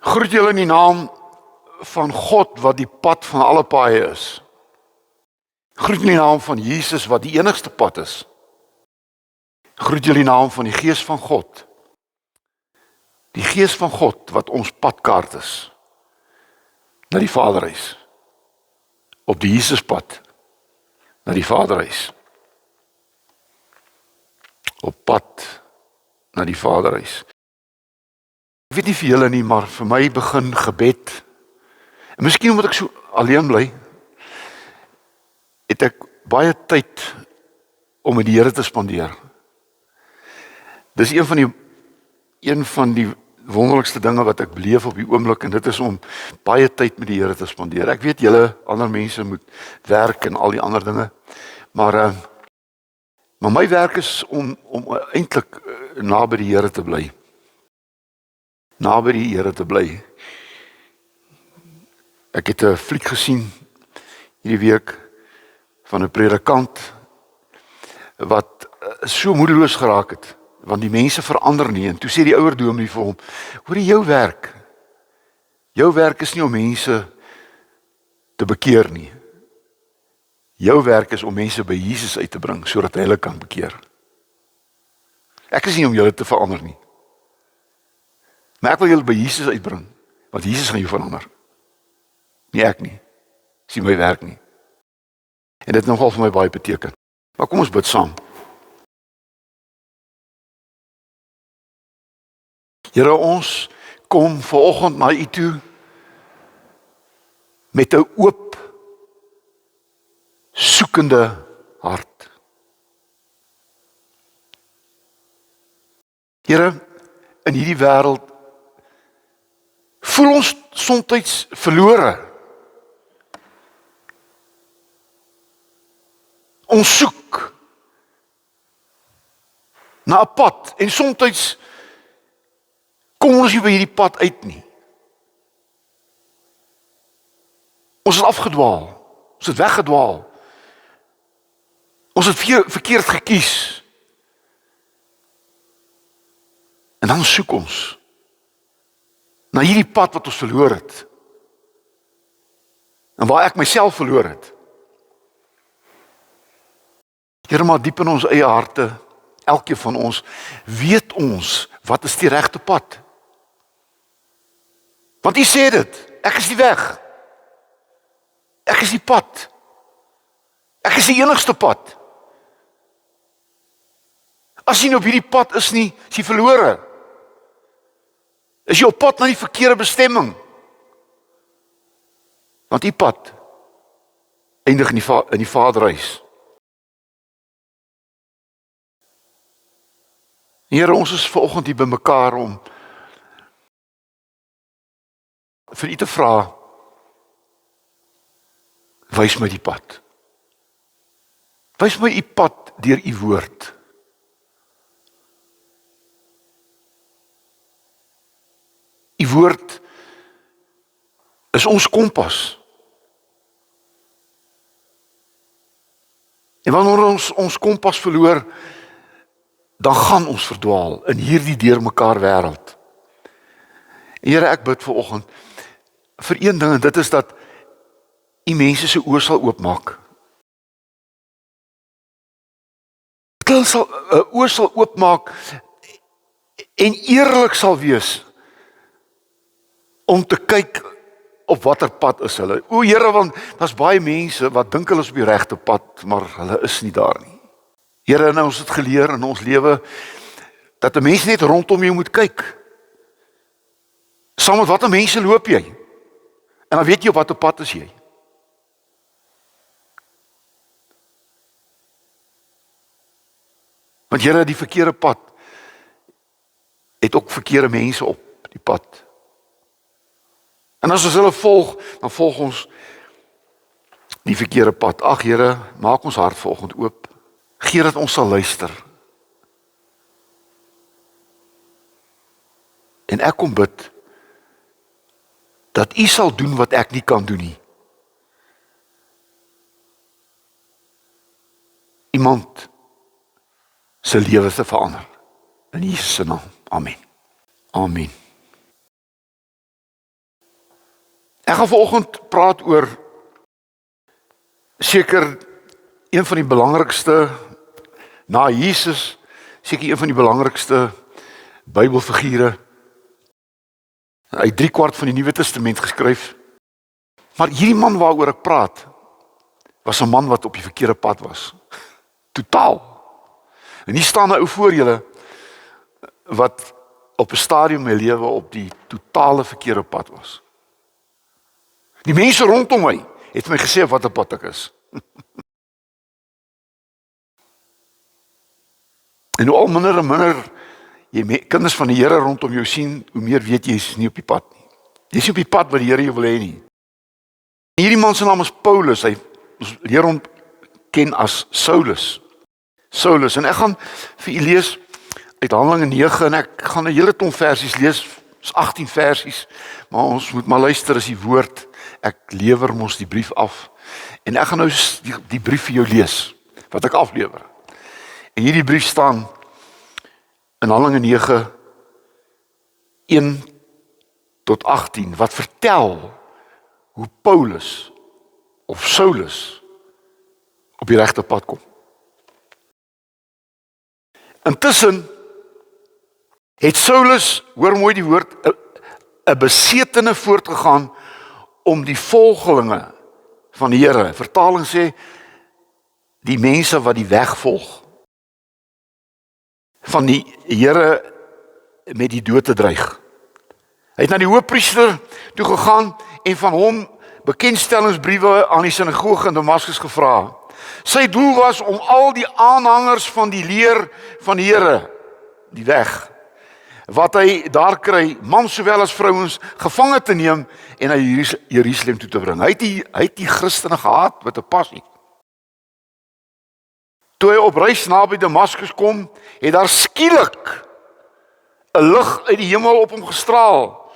Groet julle in die naam van God wat die pad van alle paaie is. Groet in die naam van Jesus wat die enigste pad is. Groet julle in die naam van die Gees van God. Die Gees van God wat ons padkaart is na die Vaderhuis. Op die Jesuspad na die Vaderhuis. Op pad na die Vaderhuis. Ek weet nie vir julle nie, maar vir my begin gebed. En miskien omdat ek so alleen bly, het ek baie tyd om met die Here te spandeer. Dis een van die wonderlikste dinge wat ek beleef op die oomblik, en dit is om baie tyd met die Here te spandeer. Ek weet julle, ander mense moet werk en al die ander dinge, maar my werk is om eintlik naby die Here te bly. Naby die Here te bly. Ek het 'n fliek gesien hierdie week van 'n predikant wat so moedeloos geraak het, want die mense verander nie, en toe sê die ouer dominee vir hom, hoor jou werk is nie om mense te bekeer nie. Jou werk is om mense by Jesus uit te bring, sodat hy hulle kan bekeer. Ek is nie om julle te verander nie. Maar ek wil julle by Jesus uitbring, want Jesus gaan jou verander. Nie ek nie. Dis nie my werk nie. En dit nogal vir my baie beteken. Maar kom ons bid saam. Here, ons kom vanoggend na U toe met 'n oop, soekende hart. Here, in hierdie wêreld voel ons soms verlore. Ons soek na 'n pad, en soms kom ons nie by hierdie pad uit nie. Ons het afgedwaal. Ons het weggedwaal. Ons het verkeerd gekies. En dan soek ons na hierdie pad wat ons verloor het. En waar ek myself verloor het. Here, maar diep in ons eie harte, elkeen van ons, weet ons wat is die regte pad. Want U sê dit, ek is die weg. Ek is die pad. Ek is die enigste pad. As jy nie op hierdie pad is nie, is jy verlore. Is jy op pad na die verkeerde bestemming. Want die pad eindig in die Vaderhuis. Here, ons is vanoggend hier bymekaar om vir U te vra, wys my die pad. Wys my U pad deur U woord. U woord is ons kompas. En wanneer ons kompas verloor, dan gaan ons verdwaal in hierdie deurmekaar wêreld. Here, ek bid vanoggend vir een ding, en dit is dat U mense se oë sal oopmaak. Hulle sal oë sal oopmaak en eerlik sal wees om te kyk op watter pad is hulle. O Here, want daar's baie mense wat dink hulle is op die regte pad, maar hulle is nie daar nie. Here, nou ons het geleer in ons lewe dat 'n mens net rondom jou moet kyk. Saam met watter mense loop jy? En dan weet jy op watter pad is jy. Want Here, die verkeerde pad het ook verkeerde mense op die pad. En as ons hulle volg, dan volg ons die verkeerde pad. Ag Here, maak ons hart vanoggend oop. Gee dat ons sal luister. En ek kom bid dat U sal doen wat ek nie kan doen nie. Iemand se lewe te verander. In Jesus se naam. Amen. Amen. Ek gaan vanoggend praat oor seker een van die belangrikste, na Jesus, seker een van die belangrikste Bybelfigure. Hy het 3/4 van die Nuwe Testament geskryf. Maar hierdie man waaroor ek praat, was 'n man wat op die verkeerde pad was. Totaal. En hier staan 'n ou voor julle wat op 'n stadium in my lewe op die totale verkeerde pad was. Die mense rondom my het my gesê wat 'n pad ek is. En hoe al minder en minder jy kinders van die Here rondom jou sien, hoe meer weet jy is nie op die pad nie. Jy is nie op die pad wat die Here jou wil hê nie. En hierdie man se naam is Paulus. Hy leer hom ken as Saulus. Saulus, en ek gaan vir u lees uit Handelinge 9 en ek gaan 'n hele klomp versies lees, is 18 versies, maar ons moet maar luister as die woord. Ek lewer mos die brief af en ek gaan nou die brief vir jou lees wat ek aflewer. En hierdie brief staan in Handelinge 9 1 tot 18 wat vertel hoe Paulus of Saulus op die regte pad kom. Intussen het Saulus, hoor mooi die woord, 'n besetene voortgegaan om die volgelinge van die Here, vertaling sê, die mense wat die weg volg, van die Here met die dood te dreig. Hy het na die hoofpriester toe gegaan en van hom bekendstellingsbriewe aan die sinagoge in Damaskus gevra. Sy doel was om al die aanhangers van die leer van die Here, die weg, wat hy daar kry, mans sowel as vrouens, gevange te neem en na Jerusalem toe te bring. Hy het die Christene gehaat met 'n passie. Toe hy op reis naby Damaskus kom, het daar skielik 'n lig uit die hemel op hom gestraal.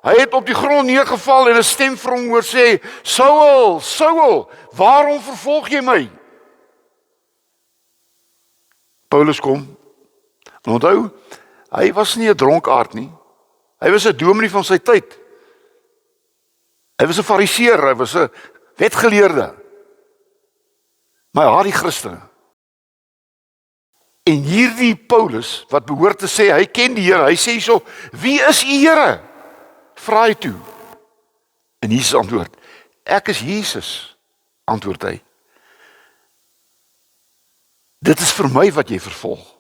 Hy het op die grond neergeval en 'n stem vir hom hoor sê, Saul, Saul, waarom vervolg jy my? Paulus kom, en onthou, hy was nie 'n dronkaard nie. Hy was 'n dominee van sy tyd. Hy was 'n fariseer, hy was 'n wetgeleerde. Maar hy haat die Christene. En hierdie Paulus, wat behoort te sê, hy ken die Here, hy sê so, wie is u Here? Vra hy toe. En Jesus antwoord, ek is Jesus, antwoord hy. Dit is vir my wat jy vervolg.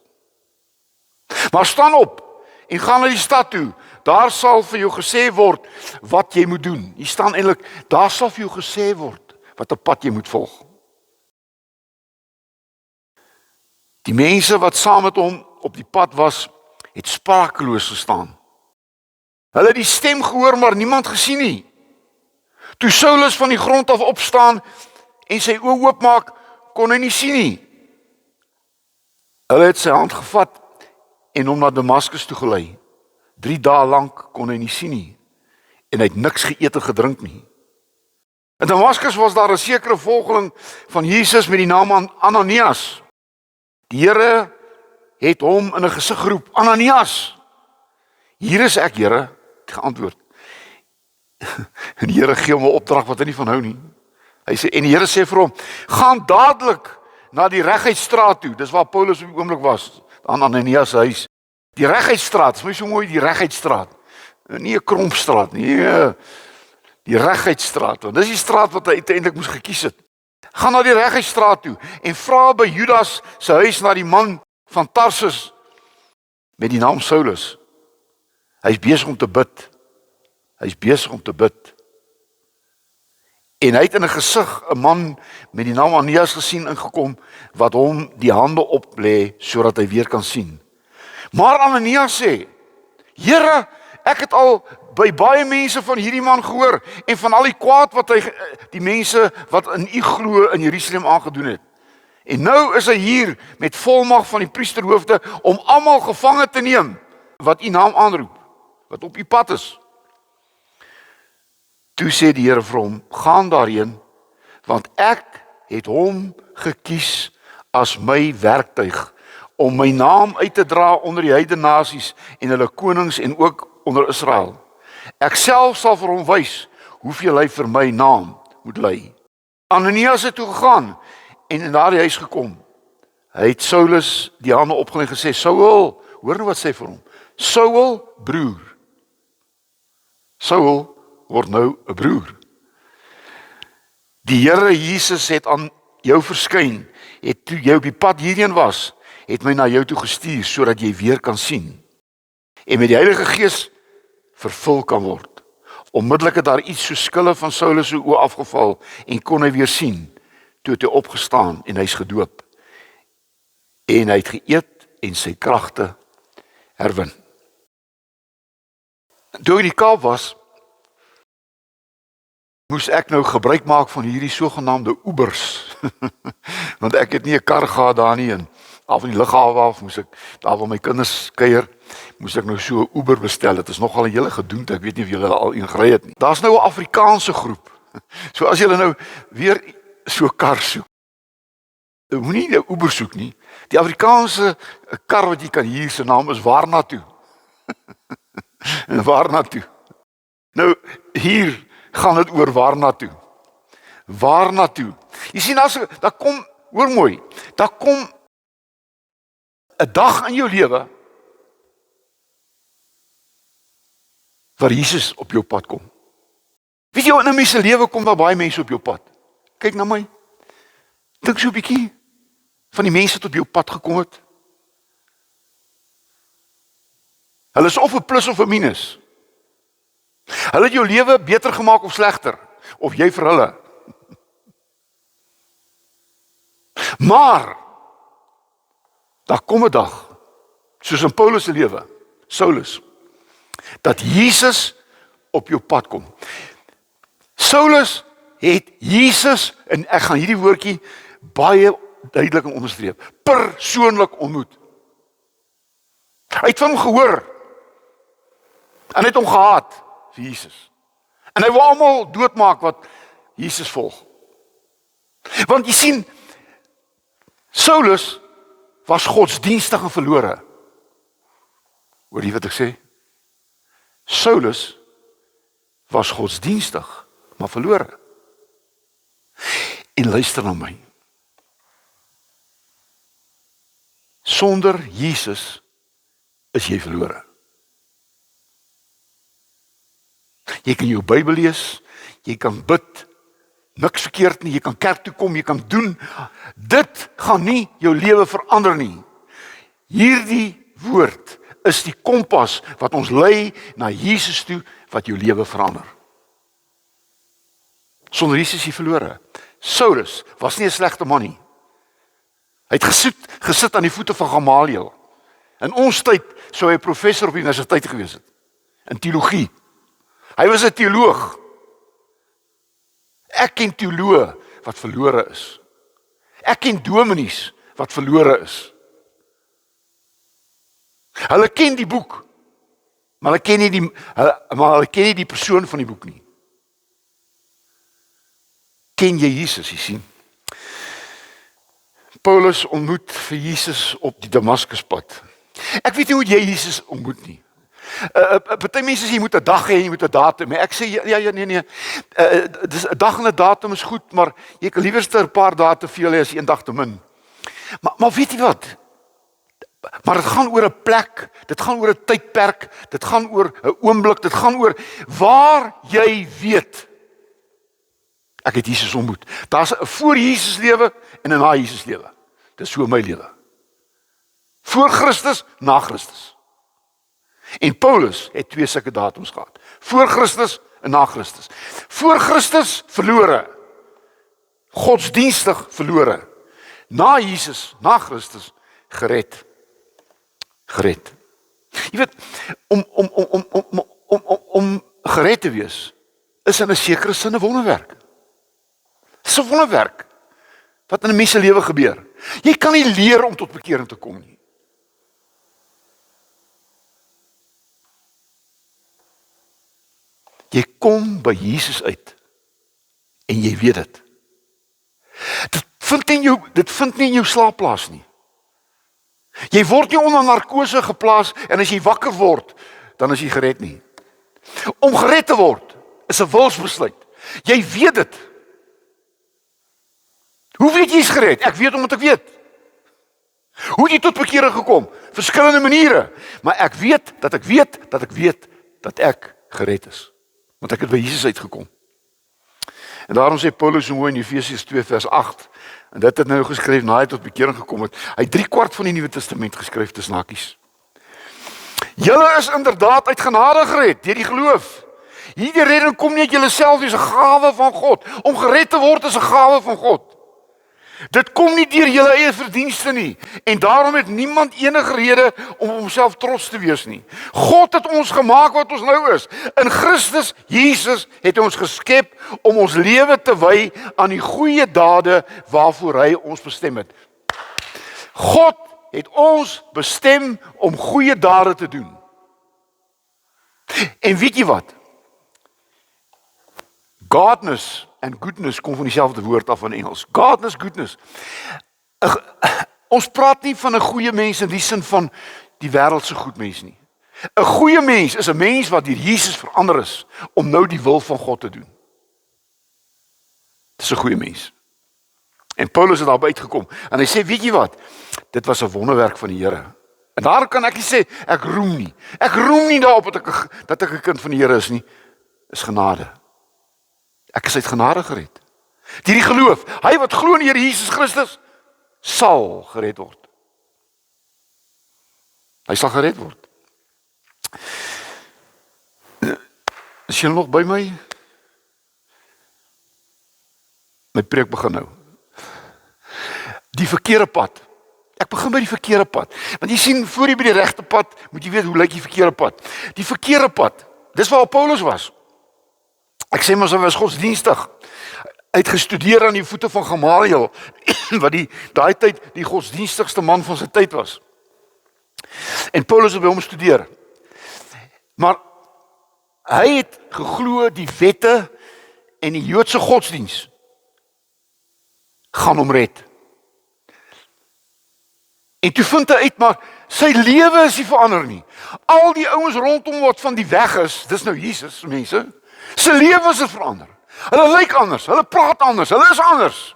Maar staan op en gaan na die stad toe. Daar sal vir jou gesê word wat jy moet doen. Hier staan eintlik, daar sal vir jou gesê word wat 'n pad jy moet volg. Die mense wat saam met hom op die pad was, het sprakeloos gestaan. Hulle het die stem gehoor, maar niemand gesien nie. Toe Saulus van die grond af opstaan en sy oë oopmaak, kon hy nie sien nie. Hulle het sy hand gevat en hom na Damaskus toe gelei. 3 dae lank kon hy nie sien nie en hy het niks geëet en gedrink nie. In Damaskus was daar 'n sekere volgeling van Jesus met die naam Ananias. Die Here het hom in 'n gesig geroep, Ananias. Hier is ek, Here, het geantwoord. En die Here gee hom 'n opdrag wat hy nie van hou nie. Hy sê, en die Here sê vir hom, gaan dadelik na die Reguitstraat toe. Dis waar Paulus op die oomblik was, aan Ananias se huis. Die Reguitstraat, is my so mooi, die Reguitstraat. Nie 'n krompstraat nie, die Reguitstraat. Want dis die straat wat hy uiteindelik moes gekies het. Gaan na die Reguitstraat toe en vra by Judas se huis na die man van Tarsus met die naam Saulus. Hy's besig om te bid. Hy's besig om te bid. En hy het in 'n gesig 'n man met die naam Ananias gesien ingekom wat hom die hande oplê sodat hy weer kan sien. Maar Ananias sê, Here, ek het al by baie mense van hierdie man gehoor en van al die kwaad wat hy die mense wat in u glo in Jerusalem aangedoen het. En nou is hy hier met volmag van die priesterhoofde om almal gevange te neem wat u naam aanroep, wat op u pad is. Toe sê die Here vir hom, gaan daarheen, want ek het hom gekies as my werktuig om my naam uit te dra onder die heidene nasies en hulle konings en ook onder Israel. Ek self sal vir hom wys hoeveel hy vir my naam moet lei. Ananias het toe gegaan en in daardie huis gekom. Hy het Saulus die hande opgelê en gesê, Saul, hoor nou wat sê vir hom. Saul, broer. Saul word nou 'n broer. Die Here Jesus het aan jou verskyn, het toe jy op die pad hierheen was, het my na jou toe gestuur, sodat jy weer kan sien. En met die Heilige Gees vervul kan word. Onmiddellik het daar iets so skille van Saulus se oë afgeval, en kon hy weer sien, toe het hy opgestaan en hy's gedoop. En hy het geëet en sy kragte herwin. Toe ek in die Kaap was, moes ek nou gebruik maak van hierdie sogenaamde Ubers. Want ek het nie 'n kar gehad daar nie, en af in die lughawe af moes ek, daar waar my kinders kuier, moes ek nou so 'n Uber bestel. Dit is nogal 'n hele gedoente, ek weet nie of julle al een gery het nie. Daar's nou 'n Afrikaanse groep. So as julle nou weer so 'n kar soek, moenie 'n Uber soek nie. Die Afrikaanse kar wat jy kan huur, se naam is Waarnatoe. En Waarnatoe. Nou, hier gaan dit oor Waarnatoe. Waarnatoe. Jy sien, daar kom, hoor mooi, daar kom 'n dag in jou lewe waar Jesus op jou pad kom. Weet jy, in 'n mens se lewe kom daar baie mense op jou pad. Kyk na my. Dink so 'n bietjie van die mense wat op jou pad gekom het. Hulle is of 'n plus of 'n minus. Hulle het jou lewe beter gemaak of slegter, of jy vir hulle. Maar daar kom 'n dag, soos in Paulus se lewe, Saulus, dat Jesus op jou pad kom. Saulus het Jesus, en ek gaan hierdie woordjie baie duidelik en onderstreep, persoonlik ontmoet. Hy het van hom gehoor, en hy het hom gehaat vir Jesus. En hy wou almal doodmaak wat Jesus volg. Want jy sien, Saulus was godsdienstig en verlore. Hoor jy wat ek sê? Saulus was godsdienstig, maar verlore. En luister na my. Sonder Jesus is jy verlore. Jy kan jou Bybel lees, jy kan bid, niks verkeerd nie, jy kan kerk toe kom, jy kan doen. Dit gaan nie jou lewe verander nie. Hierdie woord is die kompas wat ons lei na Jesus toe, wat jou lewe verander. Sonder Jesus is jy verlore. Saulus was nie 'n slegte man nie. Hy het gesit aan die voete van Gamaliel. In ons tyd sou hy 'n professor op die universiteit gewees het, in teologie. Hy was 'n teoloog. Ek ken teoloë wat verlore is. Ek ken dominees wat verlore is. Hulle ken die boek, maar hulle ken nie die persoon van die boek nie. Ken jy Jesus, jy sien? Paulus ontmoet vir Jesus op die Damaskuspad. Ek weet nie hoe jy Jesus ontmoet nie. Party mense sê jy moet 'n dag hê, jy moet 'n datum hê. Ek sê nee. Dis 'n dag en 'n datum is goed, maar jy kan liewerste 'n paar dae te veel hê as 'n dag te min. Maar weet jy wat? Maar dit gaan oor 'n plek, dit gaan oor 'n tydperk, dit gaan oor 'n oomblik, dit gaan oor waar jy weet ek het Jesus ontmoet. Daar's 'n voor Jesus lewe en 'n na Jesus lewe. Dis so my lewe. Voor Christus, na Christus. En Paulus het 2 sulke datums gehad. Voor Christus en na Christus. Voor Christus verlore. Godsdienstig verlore. Na Jesus, na Christus gered. Gered. Jy weet, om gered te wees is in 'n sekere sin 'n wonderwerk. Dis 'n wonderwerk wat in 'n mens se lewe gebeur. Jy kan nie leer om tot bekering te kom nie. Jy kom by Jesus uit en jy weet dit. Dit vind nie in jou slaap plaas nie. Jy word nie onder narkose geplaas en as jy wakker word, dan is jy gered nie. Om gered te word is 'n wilsbesluit. Jy weet dit. Hoe weet jy is gered? Ek weet omdat ek weet. Hoe het jy tot bekering gekom? Verskillende maniere. Maar ek weet dat ek weet dat ek weet dat ek gered is. Want ek het by Jesus uitgekom. En daarom sê Paulus so mooi in Efesiërs 2 vers 8, en dit het nou geskryf na hy tot bekering gekom het. Hy het 3/4 van die Nuwe Testament geskryf tussen hakies. Julle is inderdaad uit genade gered deur die geloof. Hierdie redding kom nie uit julleself nie, dis 'n gawe van God. Om gered te word is 'n gawe van God. Dit kom nie deur julle eie verdienste nie, en daarom het niemand enige rede om homself trots te wees nie. God het ons gemaak wat ons nou is. In Christus Jesus het ons geskep om ons lewe te wy aan die goeie dade waarvoor hy ons bestem het. God het ons bestem om goeie dade te doen. En weet jy wat? Godness en goodness kom van dieselfde woord af in Engels. Godness, goodness. Ons praat nie van 'n goeie mens in die sin van die wêreldse goed mens nie. 'n Goeie mens is 'n mens wat deur Jesus verander is om nou die wil van God te doen. Dis 'n goeie mens. En Paulus het daarby uitgekom en hy sê, weet jy wat? Dit was 'n wonderwerk van die Here. En daar kan ek nie sê ek roem nie. Ek roem nie daarop dat ek 'n kind van die Here is nie. Is genade. Ek is uit genade gered. Deur die geloof. Hy wat glo in die Here Jesus Christus sal gered word. Hy sal gered word. Is jy nog by my? My preek begin nou. Die verkeerde pad. Ek begin by die verkeerde pad. Want jy sien, voor jy by die regte pad, moet jy weet hoe lyk die verkeerde pad. Die verkeerde pad, dis waar Paulus was. Ek sê maar hy was godsdienstig. Hy het gestudeer aan die voete van Gamaliel, wat daai tyd die godsdienstigste man van sy tyd was. En Paulus het by hom studeer. Maar hy het geglo die wette en die Joodse godsdiens gaan hom red. En toe vind hy uit, maar sy lewe is nie verander nie. Al die ouens rondom wat van die weg is, dis nou Jesus, mense, sy lewe is verander. Hulle lyk anders, hulle praat anders, hulle is anders.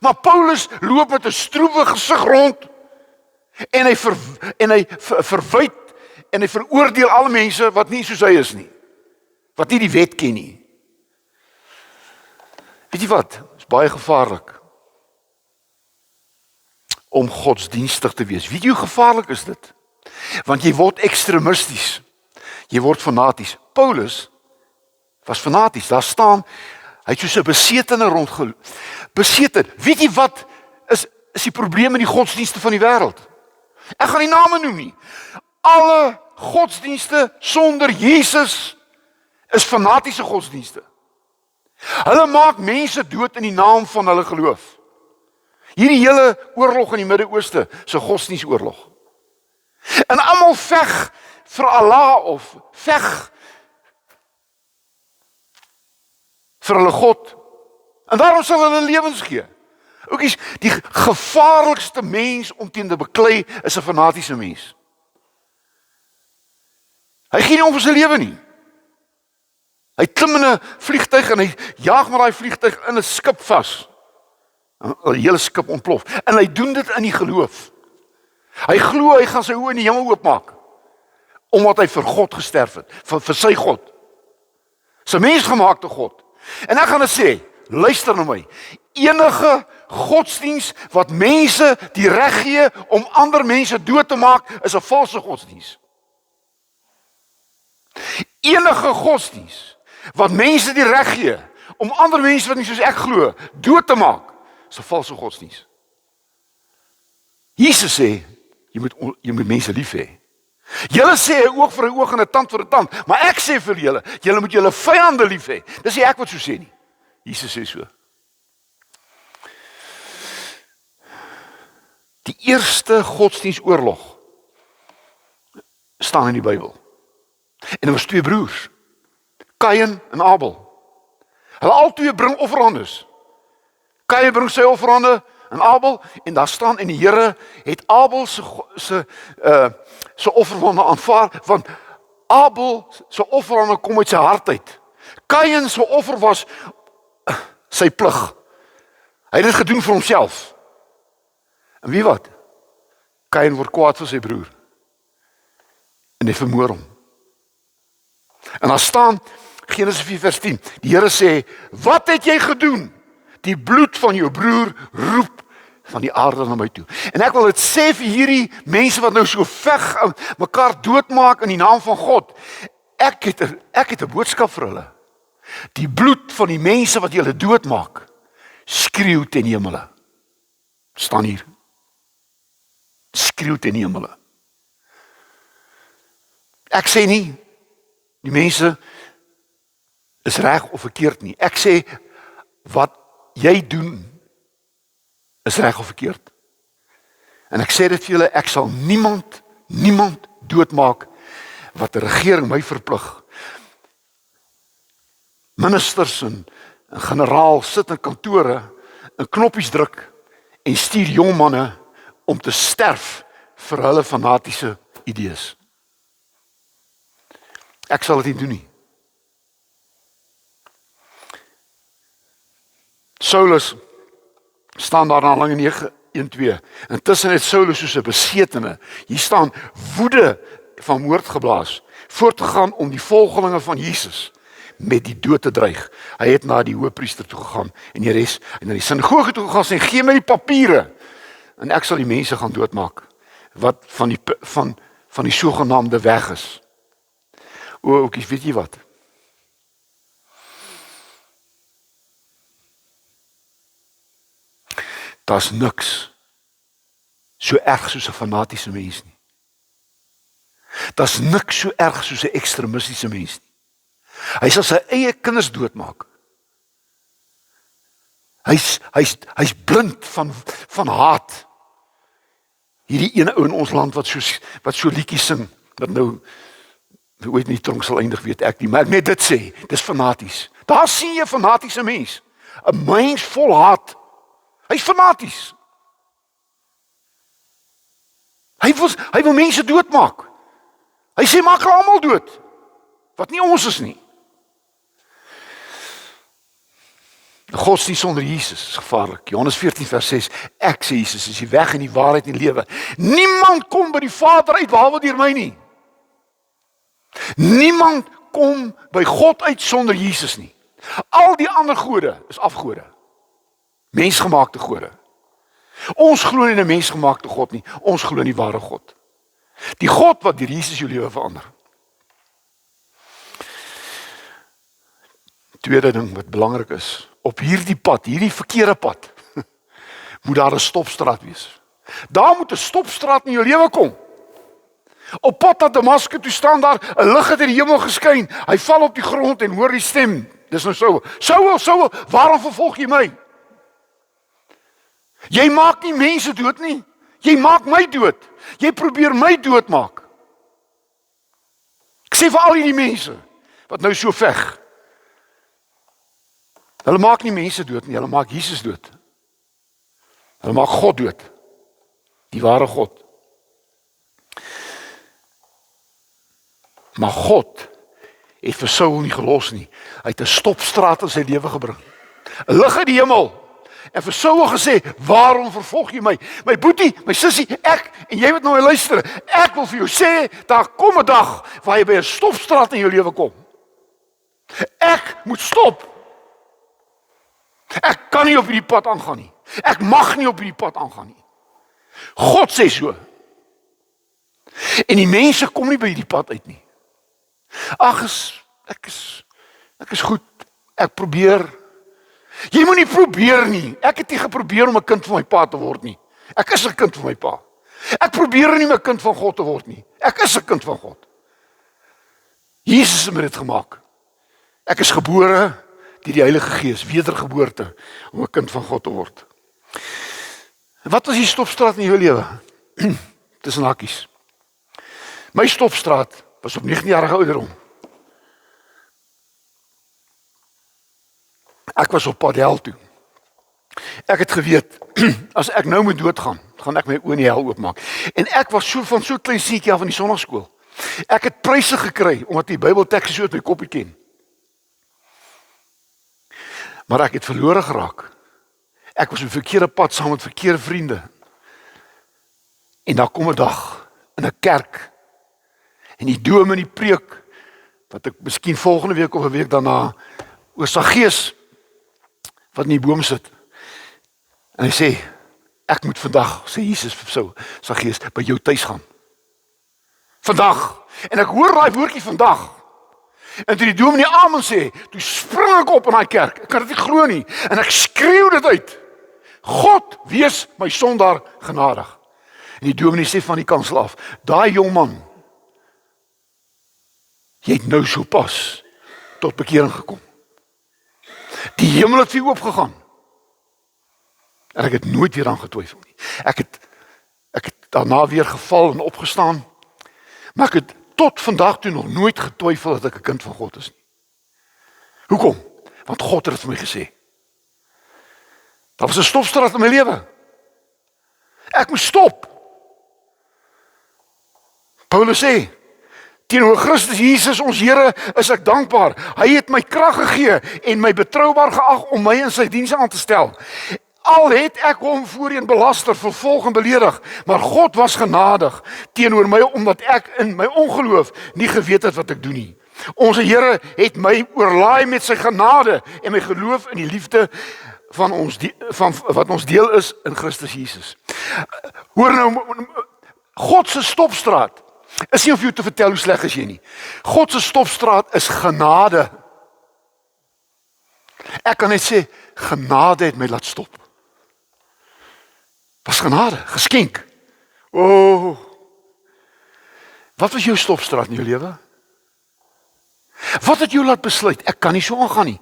Maar Paulus loop met 'n stroewe gesig rond en hy verwyd en hy veroordeel alle mense wat nie soos hy is nie. Wat nie die wet ken nie. Weet jy wat? Dit is baie gevaarlik om godsdienstig te wees. Weet jy hoe gevaarlik is dit? Want jy word ekstremisties. Jy word fanaties. Paulus was fanaties. Daar staan, hy het soos 'n besetene rondgeloop. Beseten. Weet jy wat is die probleem in die godsdienste van die wêreld? Ek gaan nie name noem nie. Alle godsdienste sonder Jesus is fanatiese godsdienste. Hulle maak mense dood in die naam van hulle geloof. Hierdie hele oorlog in die Midde-Ooste is 'n godsdienstoorlog. En almal veg vir Allah of veg vir hulle God. En daarom sal hulle lewens gee. Oukies, die gevaarlikste mens om teen te beklei is 'n fanatiese mens. Hy gee nie om vir sy lewe nie. Hy klim in 'n vliegtuig en hy jaag met daai vliegtuig in 'n skip vas. 'n hele skip ontplof. En hy doen dit in die geloof. Hy glo hy gaan sy oë in die hemel oopmaak. Omdat hy vir God gesterf het. Vir sy God. Sy mensgemaakte God. En ek gaan dit sê, luister na my. Enige godsdiens wat mense die reg gee om ander mense dood te maak, is 'n valse godsdiens. Enige godsdiens wat mense die reg gee om ander mense wat nie soos ek glo, dood te maak, is 'n valse godsdiens. Jesus sê, jy moet mense lief hê. Julle sê 'n oog vir 'n oog en 'n tand vir 'n tand, maar ek sê vir julle moet julle vyande lief hê. Dis nie ek wat so sê nie. Jesus sê so. Die eerste godsdienstoorlog staan in die Bybel. En daar was twee broers, Kain en Abel. Hulle albei bring offerandes. Kain bring sy offerande en Abel, en daar staan in die Here het Abel se offerande aanvaar, want Abel se offerande kom uit sy hart uit. Kain se offer was sy plig. Hy het dit gedoen vir homself. En wie wat? Kain word kwaad vir sy broer. En hy vermoor hom. En daar staan, Genesis 4 vers 10, die Here sê, wat het jy gedoen? Die bloed van jou broer roep van die aarde na my toe. En ek wil dit sê vir hierdie mense wat nou so veg, mekaar doodmaak in die naam van God. Ek het 'n boodskap vir hulle. Die bloed van die mense wat julle doodmaak, skreeu ten hemele. Staan hier. Skreeu ten hemele. Ek sê nie, die mense is reg of verkeerd nie. Ek sê, wat jy doen, is reg of verkeerd. En ek sê dit vir julle, ek sal niemand doodmaak, wat die regering my verplig. Ministers en generaal sit in kantore, en knoppies druk, en stuur jong manne, om te sterf, vir hulle fanatiese idees. Ek sal dit nie doen nie. Saulus staan daar na Handelinge 9:1-2. Intussen het Saulus soos 'n besetene, hier staan woede van moord geblaas, voortgegaan om die volgelinge van Jesus met die dood te dreig. Hy het na die hoëpriester toe gegaan en die res en na die sinagoge toe gegaan en gee my die papiere en ek sal die mense gaan doodmaak wat van die sogenaamde weg is. Oukies, weet jy wat? Daar's niks so erg soos 'n fanatiese mens nie. Daar's niks so erg soos 'n ekstremistiese mens nie. Hy sal sy eie kinders doodmaak. Hy's blind van haat. Hierdie ene ou in ons land wat so liedjies sing, wat nou ooit nie tronk sal eindig, weet ek nie, maar ek net dit sê, dis fanaties. Daar sien jy 'n fanatiese mens, 'n mens vol haat. Hy's fanaties. Hy wil mense doodmaak. Hy sê maak hulle almal dood, wat nie ons is nie. Godsdienst sonder Jesus is gevaarlik. Johannes 14 vers 6, ek sê Jesus is die weg en die waarheid en die lewe. Niemand kom by die Vader uit behalwe deur my nie. Niemand kom by God uit sonder Jesus nie. Al die ander gode is afgode. Mensgemaakte gode. Ons glo nie in 'n mensgemaakte God nie. Ons glo in die ware God. Die God wat deur Jesus jou lewe verander. Tweede ding wat belangrik is, op hierdie pad, hierdie verkeerde pad, moet daar 'n stopstraat wees. Daar moet 'n stopstraat in jou lewe kom. Op pad na Damaskus toe staan daar 'n lig het in die hemel geskyn. Hy val op die grond en hoor die stem. Dis nou Saul, waarom vervolg jy my? Jy maak nie mense dood nie. Jy maak my dood. Jy probeer my doodmaak. Ek sê vir al hierdie mense wat nou so veg. Hulle maak nie mense dood nie, hulle maak Jesus dood. Hulle maak God dood. Die ware God. Maar God het vir Saul nie gelos nie. Hy het 'n stopstraat in sy lewe gebring. 'n Lig uit die hemel. En vir Saul gesê, waarom vervolg jy my? My boetie, my sussie, ek, en jy moet nou luister, ek wil vir jou sê, daar kom 'n dag waar jy by 'n stopstraat in jou lewe kom. Ek moet stop. Ek kan nie op hierdie pad aangaan nie. Ek mag nie op hierdie pad aangaan nie. God sê so. En die mense kom nie by hierdie pad uit nie. Ag, ek is goed. Ek probeer. Jy moet nie probeer nie. Ek het nie geprobeer om 'n kind van my pa te word nie. Ek is 'n kind van my pa. Ek probeer nie 'n kind van God te word nie. Ek is 'n kind van God. Jesus het my dit gemaak. Ek is gebore deur die Heilige Gees, wedergeboorte, om 'n kind van God te word. Wat was die stopstraat in jou lewe? Tussen hakies. My stopstraat was op 19-jarige ouderdom. Ek was op pad hel toe. Ek het geweet, as ek nou moet doodgaan, gaan ek my oë in die hel oopmaak. En ek was so klein seentjie af in die sonnaarskool. Ek het pryse gekry, omdat die Bybeltekste so uit my koppie ken. Maar ek het verlore geraak. Ek was op 'n verkeerde pad saam met verkeerde vriende. En daar kom 'n dag in 'n kerk en die dominee preek wat ek miskien volgende week of 'n week daarna oor Saggeus wat in die boom sit. En hy sê, ek moet vandag, sê Jesus vir Saggeus, by jou tuis gaan. Vandag. En ek hoor daai woordjie vandag. En toe die dominee amen sê, toe spring ek op in daai kerk. Ek kan dit nie glo nie. En ek skreeu dit uit. God, wees my sondaar genadig. En die dominee sê van die kansel af, daai jong man, jy het nou so pas tot bekering gekom. Die hemel het vir jou oopgegaan. En ek het nooit weer aan getwyfel nie. Ek het daarna weer geval en opgestaan. Maar ek het tot vandag toe nog nooit getwyfel dat ek 'n kind van God is nie. Hoekom? Want God het vir my gesê. Daar was 'n stopstraat in my lewe. Ek moes stop. Paulus sê, teenoor Christus Jesus ons Here is ek dankbaar. Hy het my krag gegee en my betroubaar geag om my in sy diens aan te stel. Al het ek hom voorheen belaster, vervolg en beledig, maar God was genadig teenoor my omdat ek in my ongeloof nie geweet het wat ek doen nie. Ons Here het my oorlaai met sy genade en my geloof in die liefde van wat ons deel is in Christus Jesus. Hoor nou, God se stopstraat is nie om vir jou te vertel hoe sleg is jy nie. God se stopstraat is genade. Ek kan net sê, genade het my laat stop. Was genade, geskenk. Wat was jou stopstraat in jou lewe? Wat het jou laat besluit, ek kan nie so aangaan nie?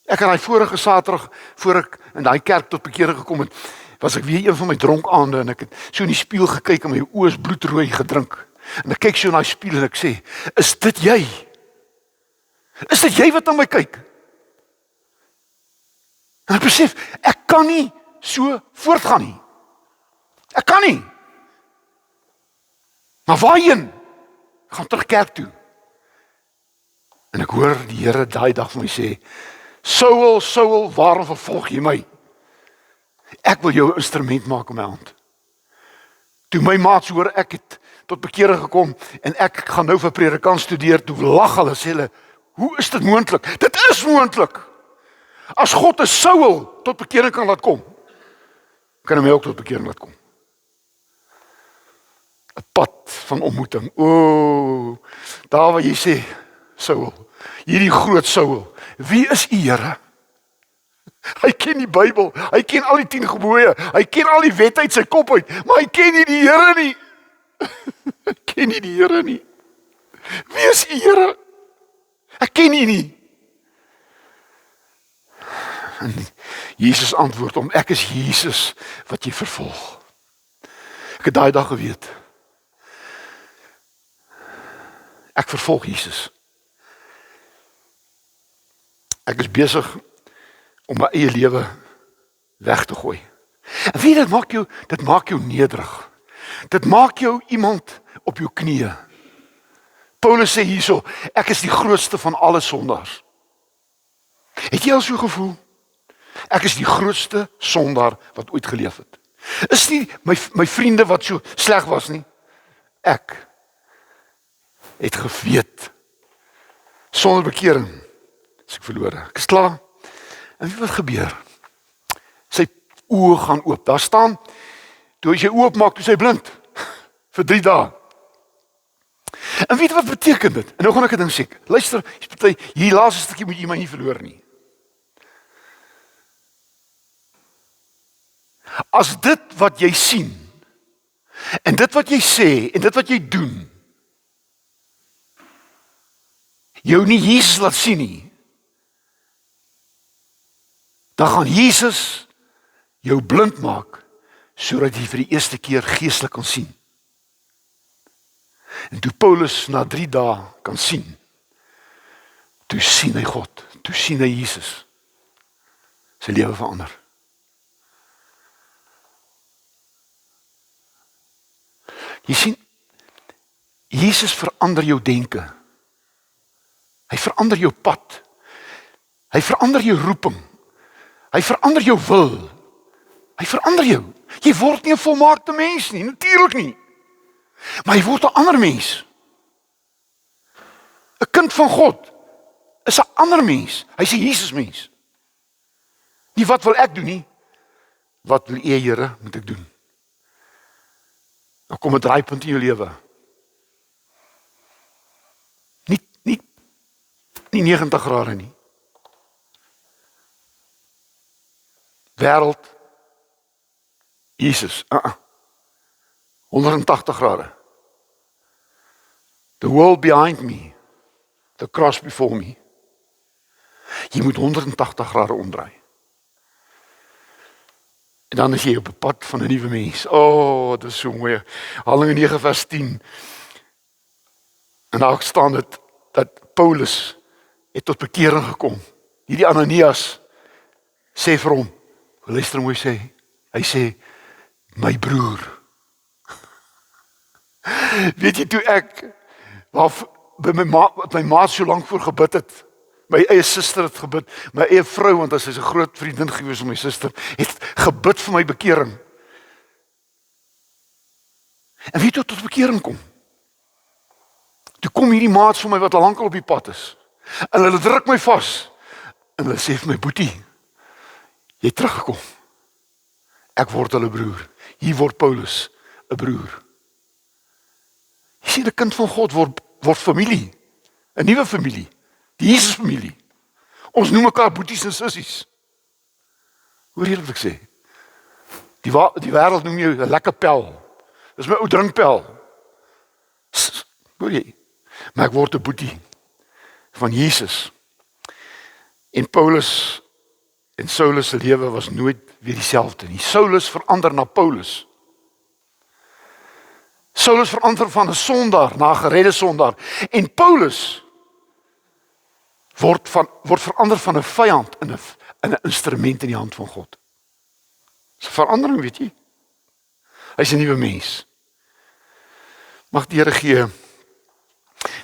Ek aan die vorige Saterdag, voor ek in daai kerk tot bekering gekom het, was ek weer een van my dronkaande en ek het so in die spieël gekyk en my oë is bloedrooi gedrink. En ek kyk so na die spieël en ek sê, is dit jy? Is dit jy wat na my kyk? En ek besef, ek kan nie so voortgaan nie. Ek kan nie. Maar waarheen? Ek gaan terug kerk toe. En ek hoor die Here daai dag vir my sê, Saul, Saul, waarom vervolg jy my? Ek wil jou 'n instrument maak in my hand. Toe my maats hoor ek het tot bekering gekom en ek gaan nou vir predikant studeer, toe lag hulle, sê hulle, hoe is dit moontlik? Dit is moontlik. As God 'n Saul tot bekering kan laat kom, kan hy my ook tot bekering laat kom. 'n Pad van ontmoeting. Daar waar jy sê, Saul, hierdie groot Saul, wie is U Here? Hy ken die Bybel, hy ken al die 10 gebooie, hy ken al die wette uit sy kop uit, maar hy ken nie die Here nie. Hy ken nie die Here nie. Wie is U Here? Ek ken U nie. En Jesus antwoord hom, ek is Jesus wat jy vervolg. Ek het daai dag geweet. Ek vervolg Jesus. Ek is besig om my eie lewe weg te gooi. En wie dit maak jou nederig. Dit maak jou iemand op jou knieë. Paulus sê hierso, ek is die grootste van alle sondaars. Het jy al so gevoel? Ek is die grootste sondaar wat ooit geleef het. Is nie my vriende wat so sleg was nie. Ek het geweet, sonder bekering, is ek verlore. Ek is klaar. En weet wat gebeur? Sy oë gaan oop. Daar staan, toe hy sy oë oopmaak, toe sy blind. Vir 3 dae. En weet wat beteken dit? En nou gaan ek 'n ding sê. Luister, hier laaste stukkie moet jy my nie verloor nie. As dit wat jy sien, en dit wat jy sê, en dit wat jy doen, jou nie Jesus laat sien nie, dan gaan Jesus jou blind maak, sodat jy vir die eerste keer geestelik kan sien. En toe Paulus na 3 dae kan sien, toe sien hy God, toe sien hy Jesus. Sy lewe verander. Jy sien, Jesus verander jou denke. Hy verander jou pad. Hy verander jou roeping. Hy verander jou wil. Hy verander jou. Jy word nie 'n volmaakte mens nie, natuurlik nie. Maar jy word 'n ander mens. 'n Kind van God is 'n ander mens. Hy's 'n Jesus mens. Nie wat wil ek doen nie. Wat wil U, Here, moet ek doen? Nou kom 'n draaipunt in jou lewe. Nie 90 grade nie. Wêreld, Jesus, 180 grade. The world behind me, the cross before me. Jy moet 180 grade omdraai. En dan is jy op 'n pad van 'n nuwe mens. Dit is so mooi. Handelinge 9 vers 10. En daar staan dit dat Paulus het tot bekering gekom. Hierdie Ananias sê vir hom, luister mooi sê, hy sê, my broer. Weet jy toe ek by my ma so lank voor gebid het, my eie suster het gebid, my eie vrou, want sy is 'n groot vriendin gewees van my suster, het gebid vir my bekering. En wie tot bekering kom? Toe kom hierdie maats van my wat al lank al op die pad is. En hulle druk my vas. En hulle sê vir my, Boetie, jy het teruggekom. Ek word hulle broer. Hier word Paulus 'n broer. Jy sien, 'n kind van God word familie. 'n Nuwe familie. Die Jesus familie. Ons noem mekaar boeties en sissies. Hoor jy wat ek sê? Die wêreld noem jou 'n lekker pel. Dis my ou drinkpel. Hoor jy? Maar ek word 'n boetie van Jesus. En Paulus en Saulus se lewe was nooit weer dieselfde nie. Saulus verander na Paulus. Saulus verander van 'n sondaar na 'n geredde sondaar. En Paulus word verander van 'n vyand in 'n instrument in die hand van God. Dis 'n verandering, weet jy? Hy's 'n nuwe mens. Mag die Here gee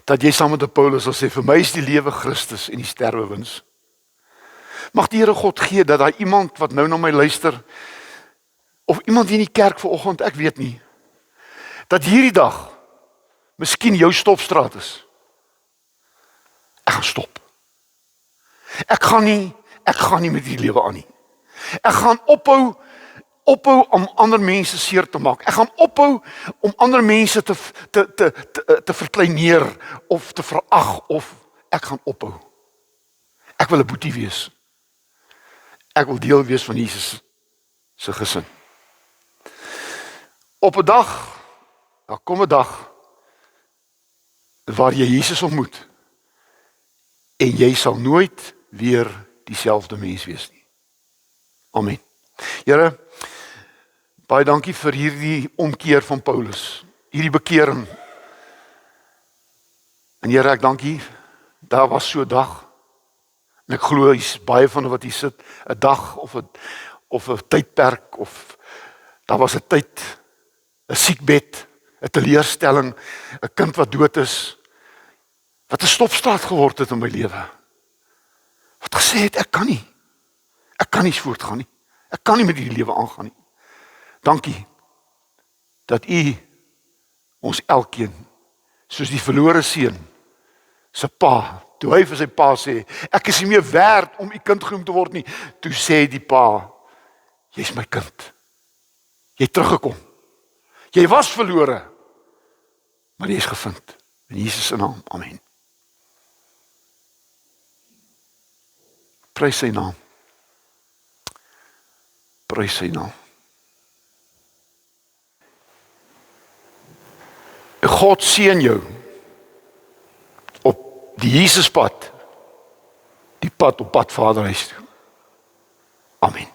dat jy saam met Paulus sal sê, vir my is die lewe Christus en die sterwe wins. Mag die Here God gee dat daar iemand wat nou na my luister, of iemand hier in die kerk vanoggend, ek weet nie, dat hierdie dag miskien jou stopstraat is. Ek gaan stop. Ek gaan nie met die lewe aan nie. Ek gaan ophou om ander mense seer te maak. Ek gaan ophou om ander mense te verkleineer of te verag, of ek gaan ophou. Ek wil 'n boetie wees. Ek wil deel wees van Jesus se gesin. Op 'n dag, daar kom 'n dag waar jy Jesus ontmoet en jy sal nooit weer dieselfde mens wees nie. Amen. Here, baie dankie vir hierdie omkeer van Paulus, hierdie bekering. En Here, ek dankie, daar was so 'n dag, en ek glo hier's baie van wat hier sit, 'n dag of 'n tydperk, of daar was 'n tyd, 'n siekbed, 'n teleurstelling, 'n kind wat dood is, wat 'n stopstraat geword het in my lewe. Wat gesê het, ek kan nie voortgaan nie. Ek kan nie met hierdie lewe aangaan nie. Dankie dat U ons elkeen, soos die verlore seun se pa, toe hy vir sy pa sê, ek is nie meer werd om U kind genoem te word nie, toe sê die pa, jy's my kind. Jy het teruggekom. Jy was verlore, maar jy is gevind. In Jesus se naam. Amen. Prys sy naam. Prys sy naam. God seën jou op die Jesuspad, die pad op pad Vaderhuis toe. Amen.